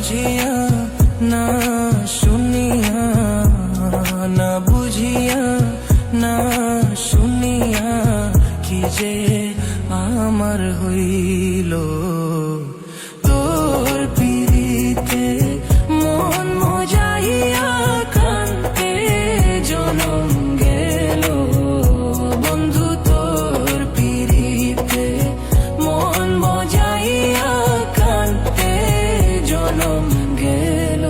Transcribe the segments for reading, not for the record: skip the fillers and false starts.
বুঝিয়া না শুনিয়া, না বুঝিয়া না শুনিয়া কি যে আমার হইল। তোর পিরিতে মন মজাইয়া কান্তে জনম গেল। বন্ধু তোর পিরিতে মন মজাইয়া কান্তে জনম গেল।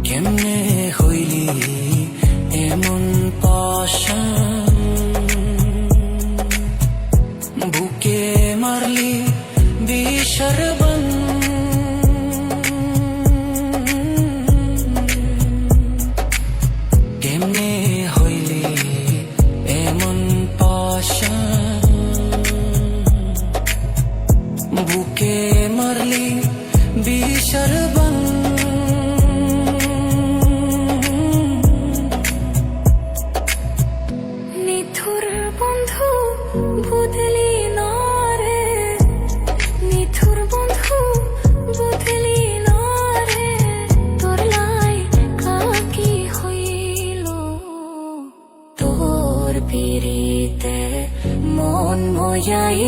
কেমনে হইলি এমন পাশান, বুকে মারলি বিষর বান। কেমনে হইলি এমন পাশান, বুকে মারলি বিষর বান। বন্ধু বুঝলি না রে, নিথুর বন্ধু বুঝলি না রে, তোর লাই কাকি হইল। তোর পিরিতে মন মজাই